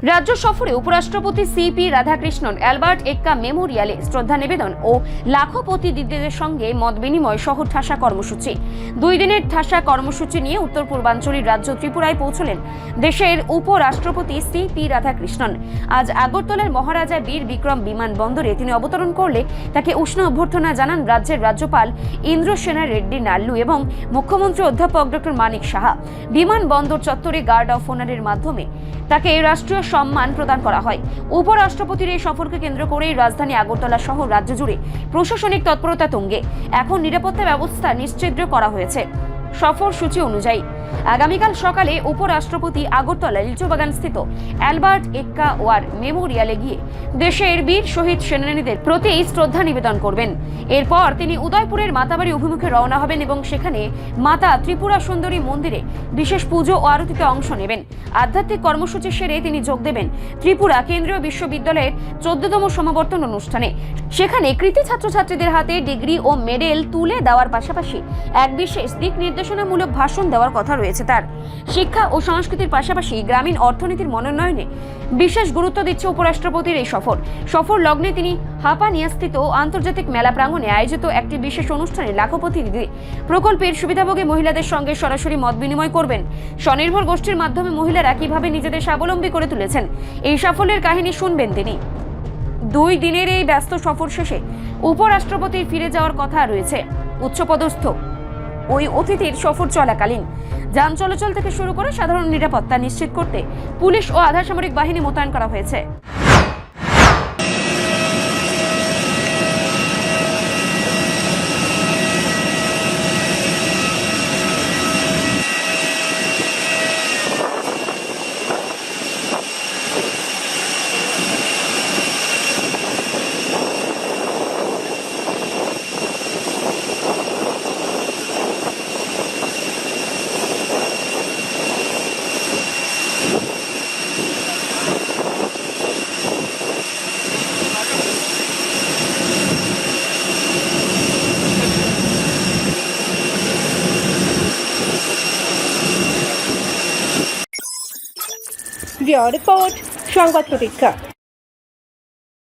রাজ্য সফরে উপরাষ্ট্রপতি সিপি রাধাকৃষ্ণন অ্যালবার্ট এক্কা মেমোরিয়ালে শ্রদ্ধা নিবেদন ও লাখপতি দিদিদের সঙ্গে মত বিনিময় সহ ঠাসা কর্মসূচি। 2 দিনের ঠাসা কর্মসূচি নিয়ে উত্তর পূর্বাঞ্চলীয় রাজ্য ত্রিপুরায় পৌঁছলেন দেশের উপরাষ্ট্রপতি সিপি রাধাকৃষ্ণন। আজ আগরতলার মহারাজা বীর বিক্রম বিমানবন্দরে তিনি অবতরণ করলে তাকে উষ্ণ অভ্যর্থনা জানান রাজ্যের রাজ্যপাল ইন্দ্রসেনা রেড্ডি নাল্লু এবং মুখ্যমন্ত্রী অধ্যাপক ডক্টর মানিক সাহা। বিমানবন্দর চত্বরে গার্ড অফ অনারের মাধ্যমে তাকে রাষ্ট্রীয় সম্মান প্রদান করা হয়। উপরাষ্ট্রপতির এই সফরকে কেন্দ্র করেই রাজধানী আগরতলা সহ রাজ্য জুড়ে প্রশাসনিক তৎপরতা তুঙ্গে। এখন নিরাপত্তা ব্যবস্থা নিশ্চিত করা হয়েছে। সফর সূচি অনুযায়ী আগামীকাল সকালে উপরাষ্ট্রপতি আগরতলা লিচুবাগান স্থিত অ্যালবার্ট এক্কা ওয়ার মেমোরিয়ালে গিয়ে দেশের বীর শহীদ সেনানীদের প্রতি শ্রদ্ধা নিবেদন করবেন। এরপর তিনি উদয়পুরের মাতাবাড়ি অভিমুখে রওনা হবেন এবং সেখানে মাতা ত্রিপুরা সুন্দরী মন্দিরে বিশেষ পুজো ও আরতিতে অংশ নেবেন। আধ্যাত্মিক কর্মসূচি সেরে তিনি যোগ দেবেন ত্রিপুরা কেন্দ্রীয় বিশ্ববিদ্যালয়ের 14তম সমাবর্তন অনুষ্ঠানে। সেখানে কৃতি ছাত্রছাত্রীদের হাতে ডিগ্রি ও মেডেল তুলে দেওয়ার পাশাপাশি এক বিশেষ দিক নির্দেশনামূলক ভাষণ দেওয়ার কথা রয়েছে তার। শিক্ষা ও সংস্কৃতির পাশাপাশি গ্রামীণ অর্থনীতির মনোন্নয়নে বিশেষ গুরুত্ব দিচ্ছে উপরাষ্ট্রপতির এই সফর লগ্নে তিনি হাপানিয়াস্থিত আন্তর্জাতিক মেলা প্রাঙ্গণে আয়োজিত একটি বিশেষ অনুষ্ঠানে লাখপতি দিদি প্রকল্পের সুবিধাভোগী মহিলাদের সঙ্গে সরাসরি মত বিনিময় করবেন। স্বনির্ভর গোষ্ঠীর মাধ্যমে মহিলারা কিভাবে নিজেদের স্বাবলম্বী করে তুলেছেন এই সাফল্যের কাহিনী শুনবেন তিনি। 2 দিনের এই ব্যস্ত সফর শেষে উপরাষ্ট্রপতির ফিরে যাওয়ার কথা রয়েছে। উচ্চপদস্থ ওই অতিথির সফর চলাকালীন যান চলাচল থেকে শুরু করে সাধারণ নিরাপত্তা নিশ্চিত করতে পুলিশ ও আধা সামরিক বাহিনী মোতায়েন করা হয়েছে। রিপোর্ট সংবাদ প্রতীক্ষা।